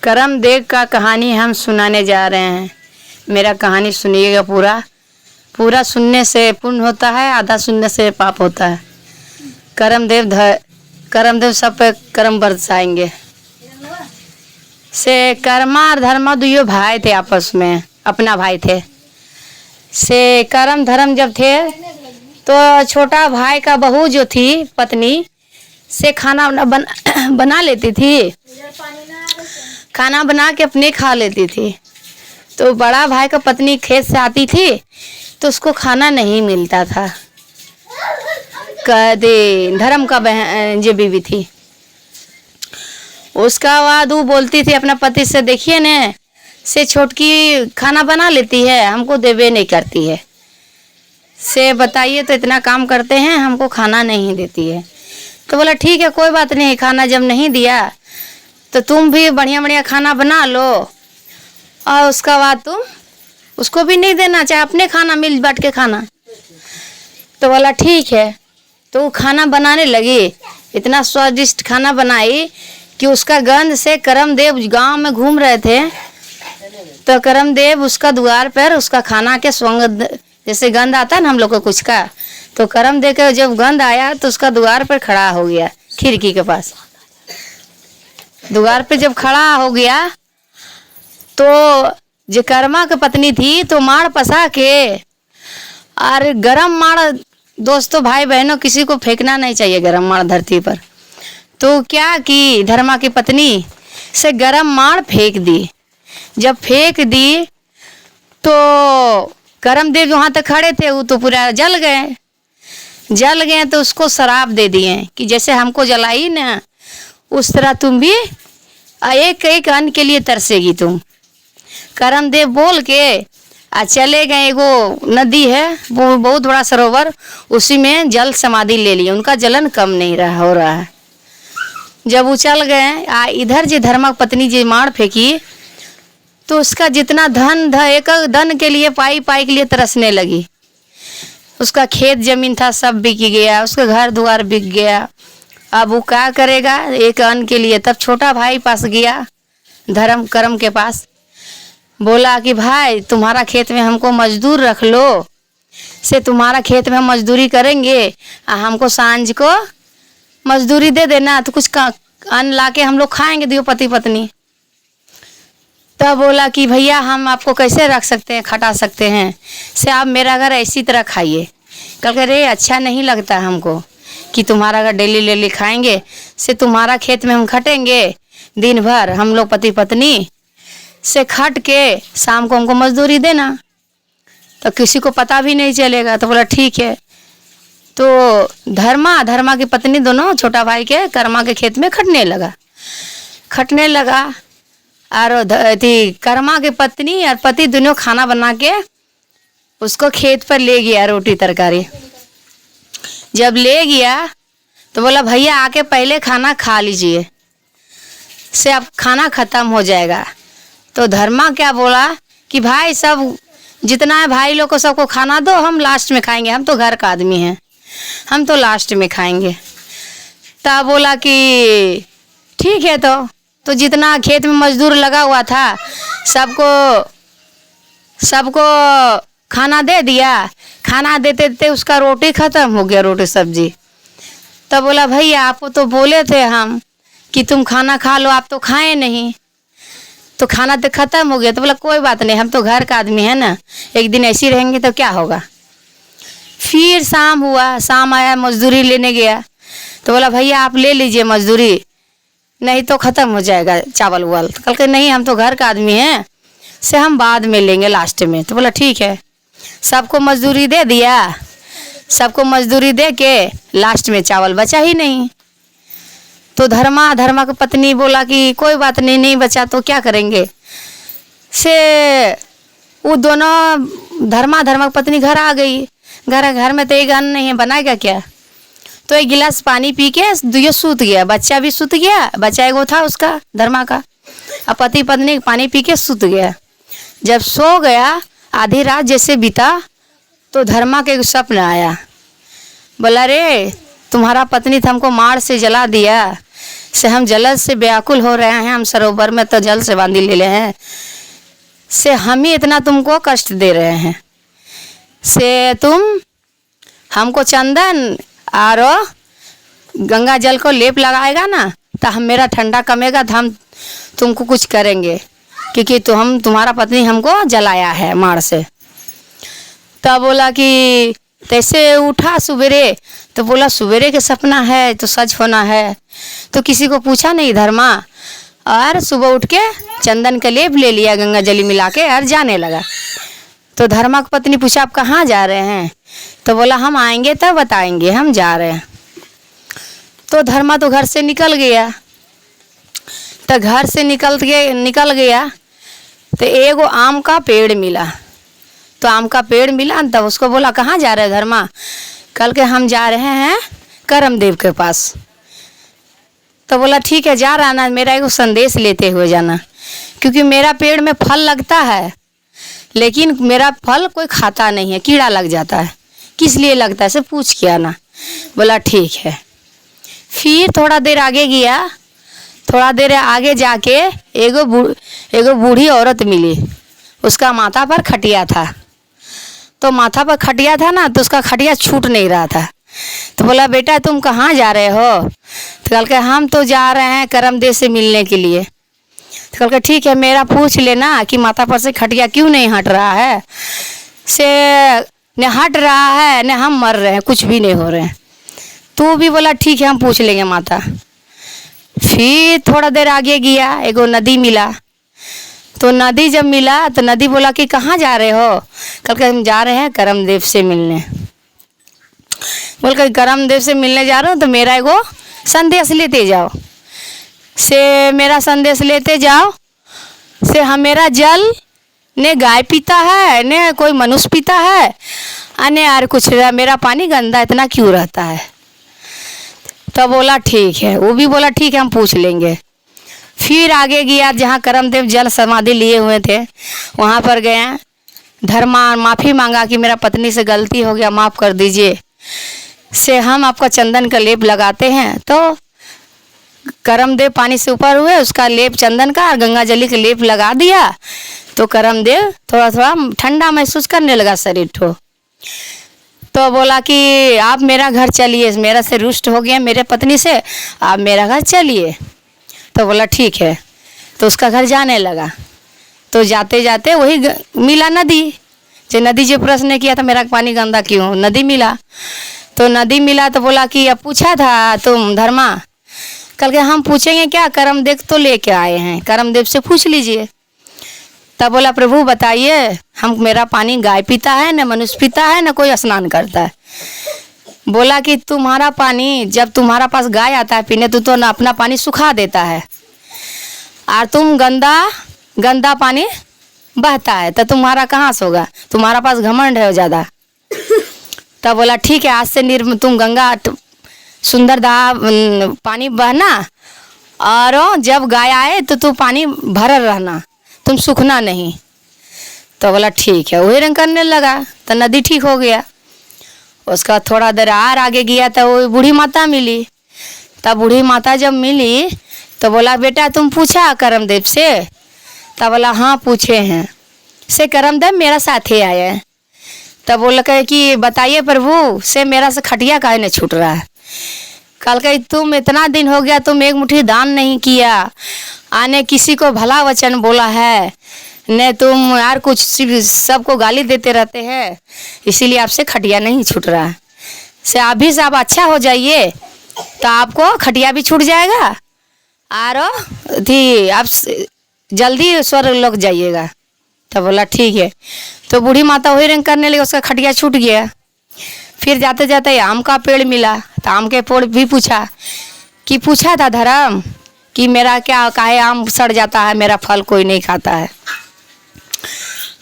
करमदेव का कहानी हम सुनाने जा रहे हैं। मेरा कहानी सुनिएगा पूरा। पूरा सुनने से पुण्य होता है, आधा सुनने से पाप होता है। करमदेव सब पे कर्म बरसाएंगे। से कर्मा और धर्मा दुयो भाई थे, आपस में अपना भाई थे। से कर्म धर्म जब थे तो छोटा भाई का बहू जो थी पत्नी से खाना बना लेती थी, खाना बना के अपने खा लेती थी। तो बड़ा भाई का पत्नी खेत से आती थी तो उसको खाना नहीं मिलता था। कदे धर्म का बहन जो बीवी थी, उसका बाद वो बोलती थी अपना पति से, देखिए न से छोटकी खाना बना लेती है, हमको देवे नहीं करती है। से बताइए तो इतना काम करते हैं, हमको खाना नहीं देती है। तो बोला ठीक है, कोई बात नहीं, खाना जब नहीं दिया तो तुम भी बढ़िया बढ़िया खाना बना लो और उसका बाद तुम उसको भी नहीं देना, चाहे अपने खाना मिल बांट के खाना। तो बोला ठीक है। तो वो खाना बनाने लगी, इतना स्वादिष्ट खाना बनाई कि उसका गंध से करमदेव गांव में घूम रहे थे। तो करमदेव उसका द्वार पर उसका खाना के सुगंध जैसे गंध आता है ना हम लोग को कुछ का, तो करमदेव के जब गंध आया तो उसका द्वार पर खड़ा हो गया, खिड़की के पास। द्वार पे जब खड़ा हो गया तो जो कर्मा की पत्नी थी तो माड़ पसा के, और गरम माड़ दोस्तों भाई बहनों किसी को फेंकना नहीं चाहिए गरम माड़ धरती पर। तो क्या की धर्मा की पत्नी से गरम माड़ फेंक दी। जब फेंक दी तो करमदेव वहाँ तक खड़े थे वो तो पूरा जल गए तो उसको शराब दे दिए कि जैसे हमको जलाई ना उस तरह तुम भी एक एक अन्न के लिए तरसेगी तुम। करमदेव बोल के चले गए। एगो नदी है, वो बहुत बड़ा सरोवर, उसी में जल समाधि ले लिए। उनका जलन कम नहीं हो रहा है। जब वो चल गए इधर जो धर्मा पत्नी जी मार फेंकी तो उसका जितना धन था एक धन के लिए पाई के लिए तरसने लगी। उसका खेत जमीन था सब बिक गया, उसका घर द्वार बिक गया। अब वो क्या करेगा एक अन्न के लिए। तब छोटा भाई पास गया धर्म कर्म के पास, बोला कि भाई तुम्हारा खेत में हमको मजदूर रख लो, से तुम्हारा खेत में हम मजदूरी करेंगे, हमको सांझ को मजदूरी दे देना, तो कुछ अन्न ला के हम लोग खाएंगे दियो पति पत्नी। तब बोला कि भैया हम आपको कैसे रख सकते हैं, खटा सकते हैं, से आप मेरा घर ऐसी तरह खाइए। कल कह रहे अच्छा नहीं लगता हमको कि तुम्हारा घर डेली खाएंगे, से तुम्हारा खेत में हम खटेंगे दिन भर, हम लोग पति पत्नी से खट के शाम को हमको मजदूरी देना, तो किसी को पता भी नहीं चलेगा। तो बोला ठीक है। तो धर्मा की पत्नी दोनों छोटा भाई के कर्मा के खेत में खटने लगा और कर्मा की पत्नी और पति दोनों खाना बना के उसको खेत पर ले गया रोटी तरकारी। जब ले गया तो बोला भैया आके पहले खाना खा लीजिए, से अब खाना ख़त्म हो जाएगा। तो धर्मा क्या बोला कि भाई सब जितना है भाई लोग को सबको खाना दो, हम लास्ट में खाएंगे, हम तो घर का आदमी हैं, हम तो लास्ट में खाएंगे। तब बोला कि ठीक है। तो जितना खेत में मजदूर लगा हुआ था सबको खाना दे दिया। खाना देते देते उसका रोटी ख़त्म हो गया, रोटी सब्जी। तब बोला भैया आपको तो बोले थे हम कि तुम खाना खा लो, आप तो खाए नहीं, तो खाना तो ख़त्म हो गया। तो बोला कोई बात नहीं, हम तो घर का आदमी है ना, एक दिन ऐसी रहेंगे तो क्या होगा। फिर शाम हुआ, शाम आया मजदूरी लेने गया। तो बोला भैया आप ले लीजिए मजदूरी, नहीं तो ख़त्म हो जाएगा चावल उवल। तो कल के नहीं हम तो घर का आदमी हैं, से हम बाद में लेंगे लास्ट में। तो बोला ठीक है। सबको मजदूरी दे दिया, सबको मजदूरी दे के लास्ट में चावल बचा ही नहीं। तो धर्मा की पत्नी बोला कि कोई बात नहीं बचा तो क्या करेंगे। से वो दोनों धर्मा की पत्नी घर आ गई। घर में तो एक अन्न नहीं है, बनाएगा क्या। तो एक गिलास पानी पी के दुयो सूत गया, बच्चा भी सूत गया, बच्चा एगो था उसका धर्मा का, और पति पत्नी पानी पी के सूत गया। जब सो गया आधी रात जैसे बीता तो धर्मा के स्वप्न आया। बोला रे तुम्हारा पत्नी तो हमको मार से जला दिया, से हम जल से व्याकुल हो रहे हैं, हम सरोवर में तो जल से बांधी ले हैं, से हम ही इतना तुमको कष्ट दे रहे हैं, से तुम हमको चंदन और गंगा जल को लेप लगाएगा ना तो हम मेरा ठंडा कमेगा, तो हम तुमको कुछ करेंगे, क्योंकि तो हम तुम्हारा पत्नी हमको जलाया है मार से। तब बोला कि तैसे उठा सवेरे, तो बोला सवेरे के सपना है तो सच होना है, तो किसी को पूछा नहीं धर्मा, और सुबह उठ के चंदन का लेप ले लिया गंगा जली मिला के और जाने लगा। तो धर्मा की पत्नी पूछा आप कहाँ जा रहे हैं, तो बोला हम आएंगे तब बताएंगे, हम जा रहे हैं। तो धर्मा तो घर से निकल गया, तो घर से निकल गया तो एगो आम का पेड़ मिला, तो आम का पेड़ मिला तब उसको बोला कहाँ जा रहे धर्मा, कल के हम जा रहे हैं करमदेव के पास। तो बोला ठीक है जा रहा ना, मेरा एगो संदेश लेते हुए जाना, क्योंकि मेरा पेड़ में फल लगता है लेकिन मेरा फल कोई खाता नहीं है, कीड़ा लग जाता है, किस लिए लगता है से पूछ के आना। बोला ठीक है। फिर थोड़ा देर आगे गया, थोड़ा देर आगे जाके एगो बूढ़ी औरत मिली, उसका माथा पर खटिया था, तो माथा पर खटिया था ना तो उसका खटिया छूट नहीं रहा था। तो बोला बेटा तुम कहाँ जा रहे हो, तो कल के हम तो जा रहे हैं करमदेव से मिलने के लिए। तो कल के ठीक है मेरा पूछ लेना कि माथा पर से खटिया क्यों नहीं हट रहा है, से न हट रहा है न हम मर रहे हैं, कुछ भी नहीं हो रहे हैं। तो भी बोला ठीक है हम पूछ लेंगे माता। फिर थोड़ा देर आगे गया, एगो नदी मिला, तो नदी जब मिला तो नदी बोला कि कहाँ जा रहे हो, कल के हम जा रहे हैं करमदेव से मिलने। बोल कर करमदेव से मिलने जा रहे हो तो मेरा एगो संदेश लेते जाओ, से मेरा संदेश लेते जाओ, से हम मेरा जल ने गाय पीता है ने कोई मनुष्य पीता है, अने यार कुछ मेरा पानी गंदा इतना क्यों रहता है। तो बोला ठीक है, वो भी बोला ठीक है हम पूछ लेंगे। फिर आगे गया जहाँ करमदेव जल समाधि लिए हुए थे, वहाँ पर गया, धर्मा माफ़ी मांगा कि मेरा पत्नी से गलती हो गया, माफ़ कर दीजिए, से हम आपका चंदन का लेप लगाते हैं। तो करमदेव पानी से ऊपर हुए, उसका लेप चंदन का और गंगा जली का लेप लगा दिया, तो करमदेव थोड़ा थोड़ा ठंडा महसूस करने लगा शरीर ठो। तो बोला कि आप मेरा घर चलिए, मेरा से रुष्ट हो गया मेरे पत्नी से, आप मेरा घर चलिए। तो बोला ठीक है, तो उसका घर जाने लगा। तो जाते जाते वही मिला नदी, जो नदी जो प्रश्न किया था मेरा पानी गंदा क्यों, नदी मिला। तो नदी मिला तो बोला कि अब पूछा था तुम धर्मा, कल के हम पूछेंगे क्या, करमदेव तो लेके आए हैं, करमदेव से पूछ लीजिए। तब बोला प्रभु बताइए, हम मेरा पानी गाय पीता है न मनुष्य पीता है न कोई स्नान करता है। बोला कि तुम्हारा पानी जब तुम्हारा पास गाय आता है पीने तो ना अपना पानी सुखा देता है, और तुम गंदा पानी बहता है, तो तुम्हारा कहाँ से होगा, तुम्हारा पास घमंड है ज़्यादा। तब बोला ठीक है आज से तुम गंगा सुंदर पानी बहना, और जब गाय आए तो तू पानी भरल रहना, तुम सूखना नहीं। तो बोला ठीक है, वही रंग करने लगा, तो नदी ठीक हो गया। उसका थोड़ा देर और आगे गया तो वो बूढ़ी माता मिली। तब बूढ़ी माता जब मिली तो बोला बेटा तुम पूछा करमदेव से, तब बोला हाँ पूछे हैं, से करमदेव मेरा साथी आया है। तब बोला कि बताइए प्रभु से मेरा से खटिया काहे नहीं छूट रहा है। कल के तुम इतना दिन हो गया तुम एक मुट्ठी दान नहीं किया, आने किसी को भला वचन बोला है ने, तुम यार कुछ सबको गाली देते रहते हैं, इसीलिए आपसे खटिया नहीं छूट रहा है। से अभी से आप अच्छा हो जाइए तो आपको खटिया भी छूट जाएगा, और थी आप जल्दी स्वर्ग लोक जाइएगा। तब बोला ठीक है। तो बूढ़ी माता वही रंग करने लगी, उसका खटिया छूट गया। फिर जाते जाते आम का पेड़ मिला, तो आम के पेड़ भी पूछा था धर्म कि मेरा क्या काहे आम सड़ जाता है, मेरा फल कोई नहीं खाता है।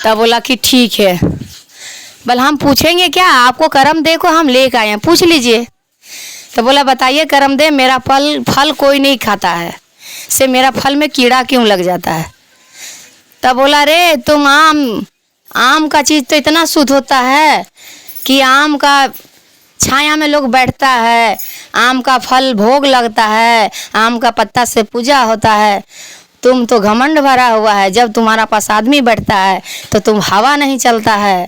तब बोला कि ठीक है, बोला हम पूछेंगे क्या, आपको करमदेव को हम लेकर आए हैं, पूछ लीजिए। तो बोला बताइए करमदेव मेरा फल कोई नहीं खाता है, से मेरा फल में कीड़ा क्यों लग जाता है। तब बोला रे तुम आम का चीज़ तो इतना शुद्ध होता है कि आम का छाया में लोग बैठता है, आम का फल भोग लगता है, आम का पत्ता से पूजा होता है। तुम तो घमंड भरा हुआ है, जब तुम्हारा पास आदमी बैठता है तो तुम हवा नहीं चलता है,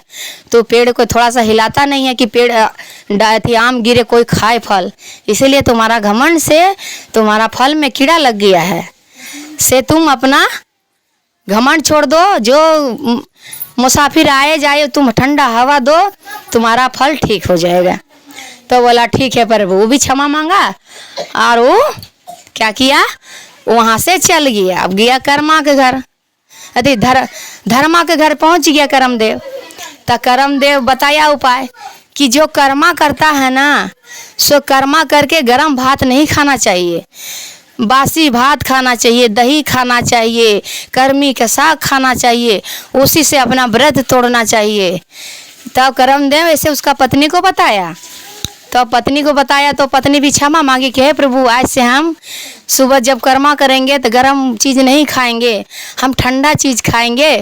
तो पेड़ को थोड़ा सा हिलाता नहीं है कि पेड़ थी आम गिरे कोई खाए फल। इसीलिए तुम्हारा घमंड से तुम्हारा फल में कीड़ा लग गया है। से तुम अपना घमंड छोड़ दो, जो मुसाफिर आए जाए तुम ठंडा हवा दो, तुम्हारा फल ठीक हो जाएगा। तो बोला ठीक है प्रभु। वो भी क्षमा मांगा और वो क्या किया, वहाँ से चल गया। अब गया कर्मा के घर, अरे धर्मा के घर पहुँच गया कर्मदेव। तो कर्मदेव बताया उपाय कि जो कर्मा करता है ना, सो कर्मा करके गरम भात नहीं खाना चाहिए, बासी भात खाना चाहिए, दही खाना चाहिए, कर्मी का साग खाना चाहिए, उसी से अपना व्रत तोड़ना चाहिए। तब कर्मदेव ऐसे उसका पत्नी को बताया। तो पत्नी को बताया तो पत्नी भी क्षमा मांगी कि हे प्रभु, आज से हम सुबह जब कर्मा करेंगे तो गर्म चीज़ नहीं खाएंगे, हम ठंडा चीज़ खाएंगे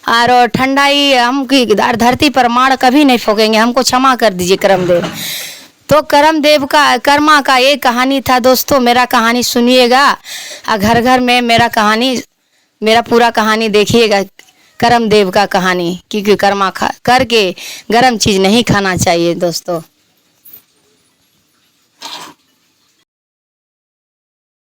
और ठंडा ही हम धरती पर माड़ कभी नहीं फोकेंगे, हमको क्षमा कर दीजिए कर्मदेव। तो कर्मदेव का कर्मा का एक कहानी था दोस्तों, मेरा कहानी सुनिएगा और घर घर में मेरा पूरा कहानी देखिएगा, कर्मदेव का कहानी, क्योंकि कर्मा करके गर्म चीज़ नहीं खाना चाहिए दोस्तों।